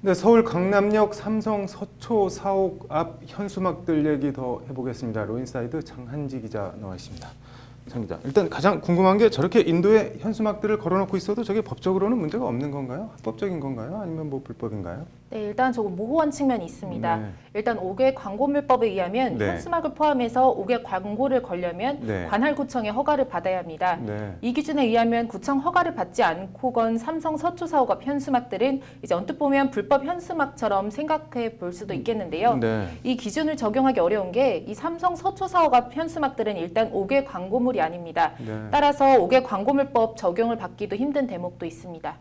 네, 서울 강남역 삼성 서초 사옥 앞 현수막들 얘기 더 해보겠습니다. 로인사이드 장한지 기자 나와 있습니다. 장 기자, 일단 가장 궁금한 게 저렇게 인도에 현수막들을 걸어놓고 있어도 저게 법적으로는 문제가 없는 건가요? 합법적인 건가요? 아니면 뭐 불법인가요? 네, 일단 조금 모호한 측면이 있습니다. 네. 일단 5개 광고물법에 의하면 네. 현수막을 포함해서 5개 광고를 걸려면 네. 관할구청의 허가를 받아야 합니다. 네. 이 기준에 의하면 구청 허가를 받지 않고 건 삼성 서초 사옥 앞 현수막들은 이제 언뜻 보면 불법 현수막처럼 생각해 볼 수도 있겠는데요. 네. 이 기준을 적용하기 어려운 게 이 삼성 서초 사옥 앞 현수막들은 일단 5개 광고물이 아닙니다. 네. 따라서 5개 광고물법 적용을 받기도 힘든 대목도 있습니다.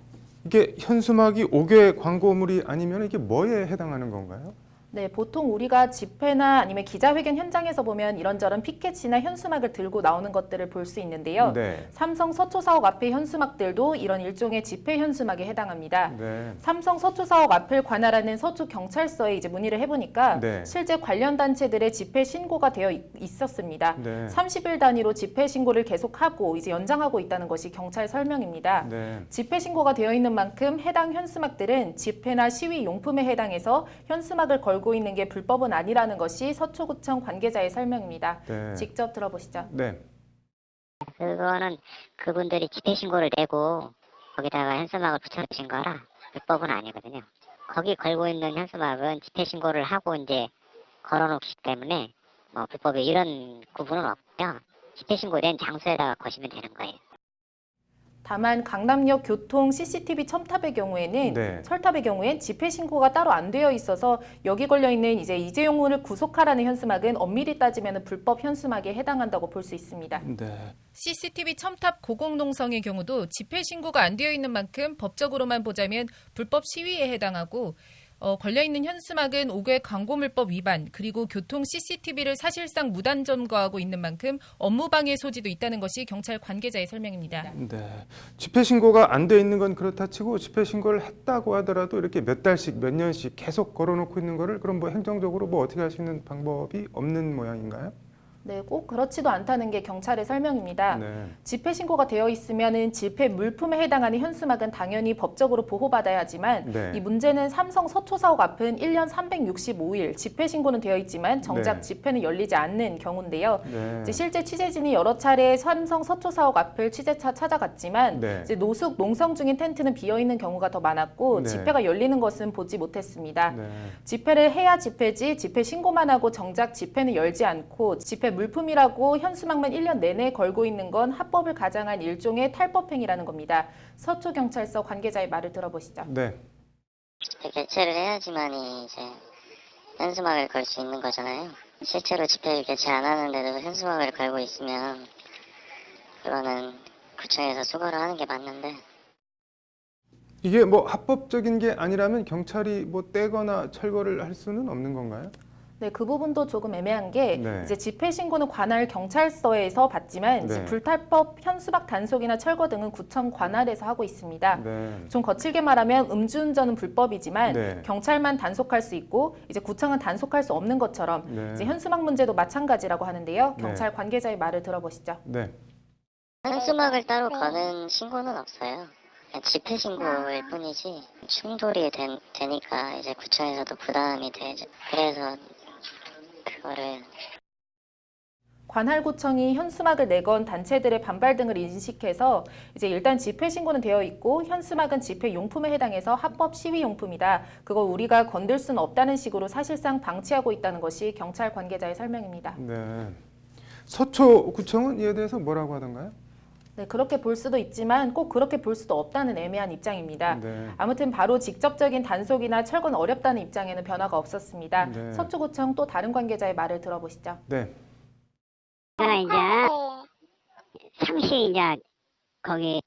이게 현수막이 5개 광고물이 아니면 이게 뭐에 해당하는 건가요? 네, 보통 우리가 집회나 아니면 기자회견 현장에서 보면 이런저런 피켓이나 현수막을 들고 나오는 것들을 볼 수 있는데요. 네. 삼성 서초 사옥 앞의 현수막들도 이런 일종의 집회 현수막에 해당합니다. 네. 삼성 서초 사옥 앞을 관할하는 서초 경찰서에 이제 문의를 해보니까 네. 실제 관련 단체들의 집회 신고가 되어 있었습니다. 네. 30일 단위로 집회 신고를 계속하고 이제 연장하고 있다는 것이 경찰 설명입니다. 네. 집회 신고가 되어 있는 만큼 해당 현수막들은 집회나 시위 용품에 해당해서 현수막을 걸고 있는 게 불법은 아니라는 것이 서초구청 관계자의 설명입니다. 네. 직접 들어보시죠. 네. 그거는 그분들이 집회 신고를 내고 거기다가 현수막을 붙여주신 거라 불법은 아니거든요. 거기 걸고 있는 현수막은 집회 신고를 하고 이제 걸어놓기 때문에 뭐 불법이 이런 구분은 없고요. 집회 신고된 장소에다가 거시면 되는 거예요. 다만 강남역 교통 CCTV 첨탑의 경우에는 네. 철탑의 경우엔 집회 신고가 따로 안 되어 있어서 여기 걸려 있는 이제 이재용을 구속하라는 현수막은 엄밀히 따지면 불법 현수막에 해당한다고 볼 수 있습니다. 네. CCTV 첨탑 고공농성의 경우도 집회 신고가 안 되어 있는 만큼 법적으로만 보자면 불법 시위에 해당하고 걸려있는 현수막은 5개 광고물법 위반 그리고 교통 CCTV를 사실상 무단 점거하고 있는 만큼 업무방해 소지도 있다는 것이 경찰 관계자의 설명입니다. 네. 집회 신고가 안 돼 있는 건 그렇다 치고 집회 신고를 했다고 하더라도 이렇게 몇 달씩 몇 년씩 계속 걸어놓고 있는 거를 그럼 뭐 행정적으로 뭐 어떻게 할 수 있는 방법이 없는 모양인가요? 네, 꼭 그렇지도 않다는 게 경찰의 설명입니다. 네. 집회 신고가 되어 있으면은 집회 물품에 해당하는 현수막은 당연히 법적으로 보호받아야 하지만 네. 이 문제는 삼성 서초 사옥 앞은 1년 365일 집회 신고는 되어 있지만 정작 네. 집회는 열리지 않는 경우인데요. 네. 이제 실제 취재진이 여러 차례 삼성 서초 사옥 앞을 취재차 찾아갔지만 네. 이제 노숙 농성 중인 텐트는 비어 있는 경우가 더 많았고 네. 집회가 열리는 것은 보지 못했습니다. 네. 집회를 해야 집회지 집회 신고만 하고 정작 집회는 열지 않고 집회 물품이라고 현수막만 1년 내내 걸고 있는 건 합법을 가장한 일종의 탈법행위라는 겁니다. 서초경찰서 관계자의 말을 들어보시죠. 네. 개최를 해야지만이 이제 현수막을 걸 수 있는 거잖아요. 실제로 집회를 개최 안 하는데도 현수막을 걸고 있으면 그거는 구청에서 수거를 하는 게 맞는데 이게 뭐 합법적인 게 아니라면 경찰이 뭐 떼거나 철거를 할 수는 없는 건가요? 네, 그 부분도 조금 애매한 게 네. 이제 집회 신고는 관할 경찰서에서 받지만 이제 네. 불탈법 현수막 단속이나 철거 등은 구청 관할에서 하고 있습니다. 네. 좀 거칠게 말하면 음주운전은 불법이지만 네. 경찰만 단속할 수 있고 이제 구청은 단속할 수 없는 것처럼 네. 이제 현수막 문제도 마찬가지라고 하는데요. 네. 경찰 관계자의 말을 들어보시죠. 네. 현수막을 따로 거는 신고는 없어요. 그냥 집회 신고일 뿐이지 충돌이 되니까 이제 구청에서도 부담이 되죠. 그래서 그거를 관할구청이 현수막을 내건 단체들의 반발 등을 인식해서 이제 일단 집회 신고는 되어 있고 현수막은 집회 용품에 해당해서 합법 시위 용품이다. 그걸 우리가 건들 수는 없다는 식으로 사실상 방치하고 있다는 것이 경찰 관계자의 설명입니다. 네. 서초구청은 이에 대해서 뭐라고 하던가요? 네, 그렇게 볼 수도 있지만 꼭 그렇게 볼 수도 없다는 애매한 입장입니다. 네. 아무튼 바로 직접적인 단속이나 철거는 어렵다는 입장에는 변화가 없었습니다. 네. 서초구청 또 다른 관계자의 말을 들어보시죠. 네. 제가 이제 상시 이제 거기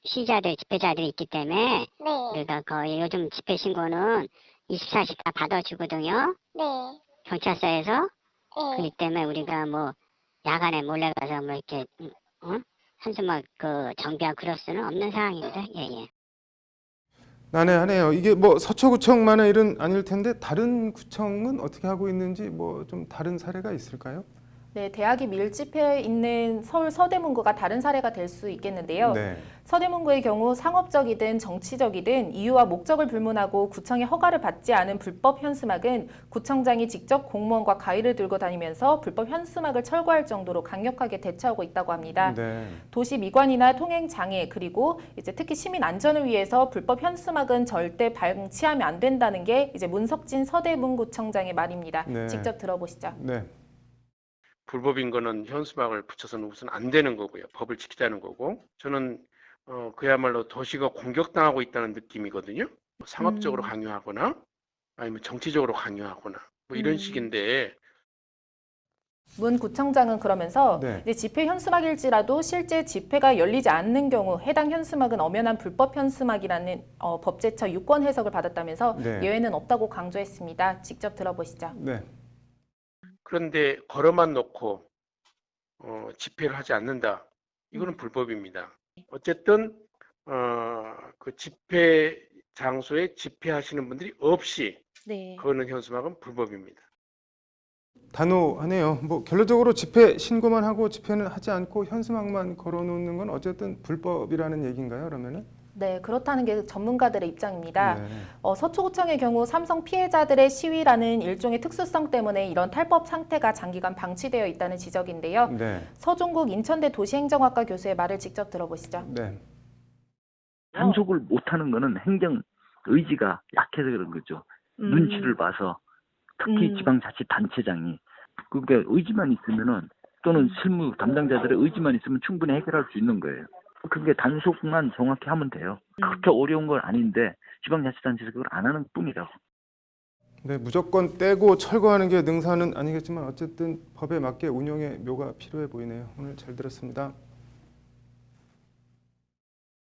시자들 집회자들이 있기 때문에 네, 우리가 거의 요즘 집회 신고는 24시 다 받아주거든요. 네, 경찰서에서. 네. 그렇기 때문에 우리가 뭐 야간에 몰래 가서 뭐 이렇게 현수막 그 정비하고 그럴 수는 없는 상황입니다. 예. 난해하네요. 이게 뭐 서초구청만의 일은 아닐 텐데 다른 구청은 어떻게 하고 있는지 뭐 좀 다른 사례가 있을까요? 네, 대학이 밀집해 있는 서울 서대문구가 다른 사례가 될 수 있겠는데요. 네. 서대문구의 경우 상업적이든 정치적이든 이유와 목적을 불문하고 구청의 허가를 받지 않은 불법 현수막은 구청장이 직접 공무원과 가위를 들고 다니면서 불법 현수막을 철거할 정도로 강력하게 대처하고 있다고 합니다. 네. 도시 미관이나 통행 장애 그리고 이제 특히 시민 안전을 위해서 불법 현수막은 절대 방치하면 안 된다는 게 이제 문석진 서대문구청장의 말입니다. 네. 직접 들어보시죠. 네. 불법인 거는 현수막을 붙여서는 우선 안 되는 거고요. 법을 지키자는 거고. 저는 그야말로 도시가 공격당하고 있다는 느낌이거든요. 상업적으로 강요하거나 아니면 정치적으로 강요하거나 뭐 이런 식인데 문 구청장은 그러면서 네. 이제 집회 현수막일지라도 실제 집회가 열리지 않는 경우 해당 현수막은 엄연한 불법 현수막이라는 법제처 유권 해석을 받았다면서 네. 예외는 없다고 강조했습니다. 직접 들어보시죠. 네. 그런데 걸어만 놓고 집회를 하지 않는다. 이거는 불법입니다. 어쨌든 그 집회 장소에 집회하시는 분들이 없이 그거는 현수막은 불법입니다. 단호하네요. 뭐 결론적으로 집회 신고만 하고 집회는 하지 않고 현수막만 걸어놓는 건 어쨌든 불법이라는 얘기인가요? 그러면은? 네, 그렇다는 게 전문가들의 입장입니다. 네. 서초구청의 경우 삼성 피해자들의 시위라는 일종의 특수성 때문에 이런 탈법 상태가 장기간 방치되어 있다는 지적인데요. 네. 서종국 인천대 도시행정학과 교수의 말을 직접 들어보시죠. 네. 단속을 못하는 거는 행정 의지가 약해서 그런 거죠. 눈치를 봐서 특히 지방자치단체장이 그게 의지만 있으면은 또는 실무 담당자들의 의지만 있으면 충분히 해결할 수 있는 거예요. 그게 단속만 정확히 하면 돼요. 그렇게 어려운 건 아닌데 지방자치단체에서 그걸 안 하는 뿐이라고. 네, 무조건 떼고 철거하는 게 능사는 아니겠지만 어쨌든 법에 맞게 운영의 묘가 필요해 보이네요. 오늘 잘 들었습니다.